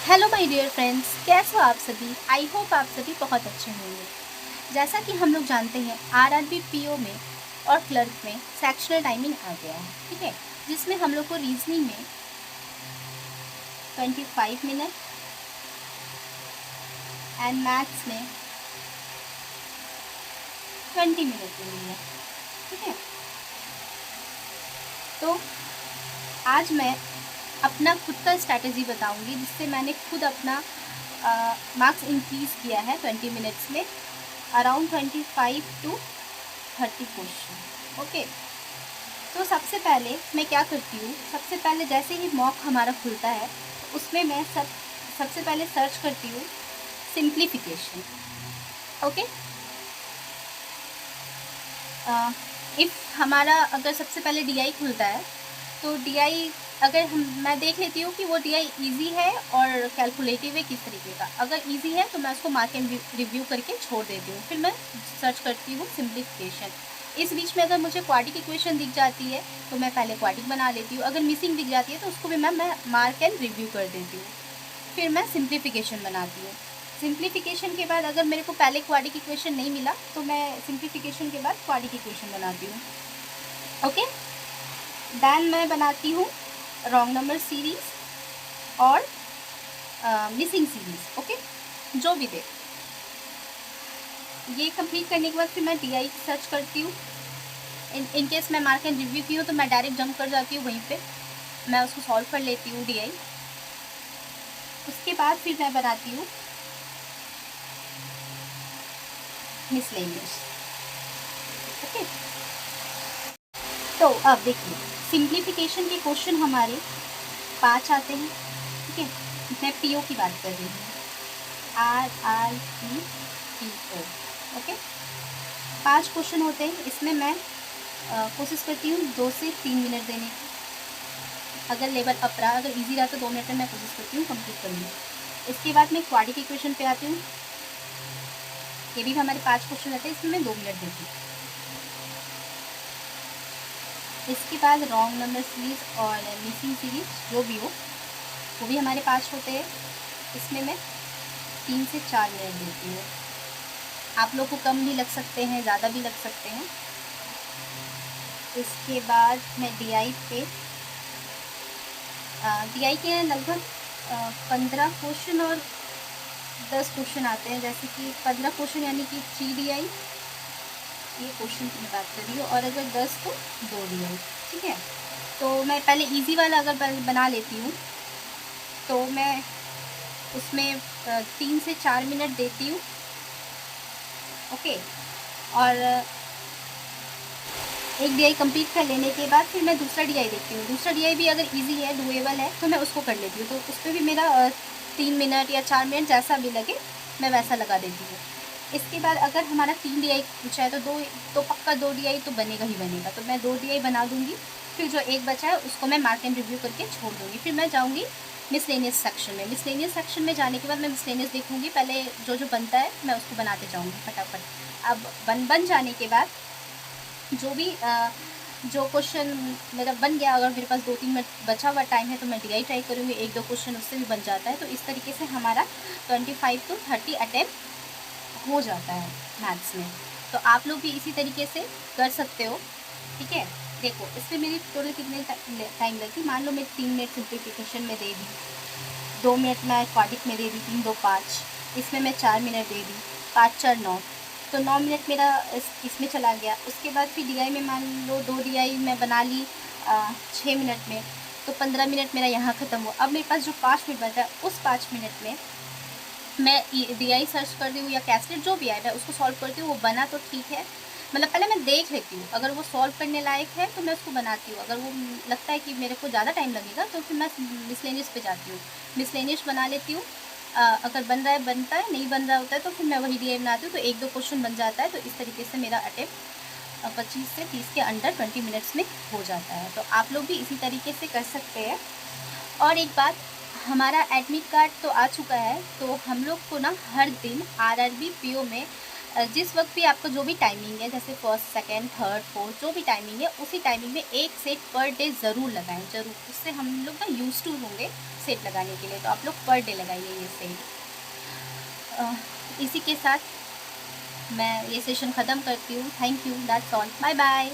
Hello my dear friends, कैसे हो आप सभी। आई होप आप सभी बहुत अच्छे होंगे। जैसा कि हम लोग जानते हैं आरआरबी पीओ में और क्लर्क में सेक्शनल टाइमिंग आ गया है, ठीक है, जिसमें हम लोग को रीजनिंग में 25 मिनट एंड मैथ्स में 20 मिनट मिली है, ठीक है। तो आज मैं अपना खुद का स्ट्रैटेजी बताऊंगी जिससे मैंने खुद अपना मार्क्स इंक्रीज़ किया है 20 मिनट्स में, अराउंड 25 to 30 क्वेश्चन। ओके, तो सबसे पहले मैं क्या करती हूँ, सबसे पहले जैसे ही मॉक हमारा खुलता है उसमें मैं सबसे पहले सर्च करती हूँ सिंप्लीफिकेशन। ओके, इफ़ हमारा अगर सबसे पहले डीआई खुलता है तो डीआई अगर मैं देख लेती हूँ कि वो डीआई इजी है और कैलकुलेटिव है किस तरीके का। अगर इजी है तो मैं उसको मार्क एंड रिव्यू करके छोड़ देती हूँ, फिर मैं सर्च करती हूँ सिंप्लीफिकेशन। इस बीच में अगर मुझे क्वाड्रेटिक इक्वेशन दिख जाती है तो मैं पहले क्वाड्रेटिक बना लेती हूँ, अगर मिसिंग दिख जाती है तो उसको भी मैं मार्क एंड रिव्यू कर देती हूँ, फिर मैं सिंप्लीफिकेशन बनाती हूँ। सिंप्लीफिकेशन के बाद अगर मेरे को पहले क्वाड्रेटिक इक्वेशन नहीं मिला तो मैं सिंप्लीफिकेशन के बाद क्वाड्रेटिक इक्वेशन बनाती हूँ। ओके, देन मैं बनाती हूँ रॉन्ग नंबर सीरीज और मिसिंग सीरीज। ओके, जो भी दे, ये कंप्लीट करने के बाद फिर मैं डीआई सर्च करती हूँ। इन केस मैं मार्क एंड रिव्यू की हूँ तो मैं डायरेक्ट जंप कर जाती हूँ वहीं पे, मैं उसको सॉल्व कर लेती हूँ डीआई। उसके बाद फिर मैं बनाती हूँ मिसलेनियस। ओके, तो अब देखिए सिंप्लीफिकेशन के क्वेश्चन हमारे 5 आते हैं, ठीक है। मैं पीओ की बात कर रही हूँ, RREPO। ओके, 5 क्वेश्चन होते हैं, इसमें मैं कोशिश करती हूँ 2 से 3 मिनट देने की। अगर लेवल अप रहा, अगर इजी रहा तो 2 मिनट में मैं कोशिश करती हूँ कंप्लीट करने की। इसके बाद मैं क्वाड्रेटिक इक्वेशन पे आती हूँ, ये भी हमारे 5 क्वेश्चन रहते हैं, इसमें मैं 2 मिनट देती हूँ। इसके बाद रॉन्ग नंबर सीरीज और मिसिंग सीरीज जो भी हो वो भी हमारे 5 होते हैं, इसमें मैं 3 से 4 मिनट देती हूँ। आप लोग को कम भी लग सकते हैं, ज़्यादा भी लग सकते हैं। इसके बाद मैं डीआई के लगभग 15 क्वेश्चन और 10 क्वेश्चन आते हैं, जैसे कि 15 क्वेश्चन यानी कि 3 डीआई, ये क्वेश्चन की मैं बात कर रही हूँ, और अगर 10 तो 2 डीआई, ठीक है। तो मैं पहले इजी वाला अगर बना लेती हूँ तो मैं उसमें 3 से 4 मिनट देती हूँ। ओके, और एक डीआई कंप्लीट कर लेने के बाद फिर मैं दूसरा डीआई देखती हूँ। दूसरा डीआई भी अगर इजी है, डुएबल है, तो मैं उसको कर लेती हूँ। तो उस पर भी मेरा 3 मिनट या 4 मिनट जैसा भी लगे मैं वैसा लगा देती हूँ। इसके बाद अगर हमारा 3 डीआई पूछा है तो पक्का 2 डीआई तो बनेगा ही बनेगा, तो मैं 2 डीआई बना दूँगी। फिर जो एक बचा है उसको मैं मार्क एंड रिव्यू करके छोड़ दूँगी। फिर मैं जाऊँगी मिसलेनियस सेक्शन में। मिसलेनियस सेक्शन में जाने के बाद मैं मिसलेनियस देखूँगी, पहले जो जो बनता है मैं उसको बनाते जाऊँगी फटाफट। अब बन जाने के बाद जो भी जो क्वेश्चन मेरा बन गया, अगर मेरे पास 2-3 मिनट बचा हुआ टाइम है तो मैं डीआई ट्राई करूँगी, 1-2 क्वेश्चन उससे भी बन जाता है। तो इस तरीके से हमारा 25 to 30 अटेम्प्ट हो जाता है मैथ्स में। तो आप लोग भी इसी तरीके से कर सकते हो, ठीक है। देखो इसमें मेरी टोटल कितने टाइम लगी, मान लो मैं 3 मिनट सिंप्लीफिकेशन में दे दी, 2 मिनट मैं क्वाड्रेटिक में दे दी, 3 2 5, इसमें मैं 4 मिनट दे दी, 5 4 9, तो 9 मिनट मेरा इसमें चला गया। उसके बाद फिर डीआई में मान लो 2 डीआई मैं बना ली 6 मिनट में, तो 15 मिनट मेरा यहाँ ख़त्म हुआ। अब मेरे पास जो 5 मिनट बचा है उस 5 मिनट में मैं डीआई सर्च कर रही हूँ या कैसलेट जो भी आया है उसको सॉल्व करती हूँ। वो बना तो ठीक है, मतलब पहले मैं देख लेती हूँ, अगर वो सॉल्व करने लायक है तो मैं उसको बनाती हूँ। अगर वो लगता है कि मेरे को ज़्यादा टाइम लगेगा तो फिर मैं मिसलेनियस पे जाती हूँ, मिसलेनियस बना लेती हूँ। अगर बन रहा है बनता है, नहीं बन रहा होता है तो फिर मैं वही डीआई बनाती हूँ, तो 1-2 क्वेश्चन बन जाता है। तो इस तरीके से मेरा अटेम्प्ट 25 से 30 के अंडर 20 मिनट्स में हो जाता है। तो आप लोग भी इसी तरीके से कर सकते हैं। और एक बात, हमारा एडमिट कार्ड तो आ चुका है, तो हम लोग को ना हर दिन आरआरबी पीओ में जिस वक्त भी आपको जो भी टाइमिंग है, जैसे फर्स्ट, सेकंड, थर्ड, फोर्थ, जो भी टाइमिंग है, उसी टाइमिंग में एक सेट पर डे ज़रूर लगाएं, ज़रूर। उससे हम लोग ना यूज टू होंगे सेट लगाने के लिए। तो आप लोग पर डे लगाइए ये सेट। इसी के साथ मैं ये सेशन ख़त्म करती हूँ। Thank you, that's all, bye bye.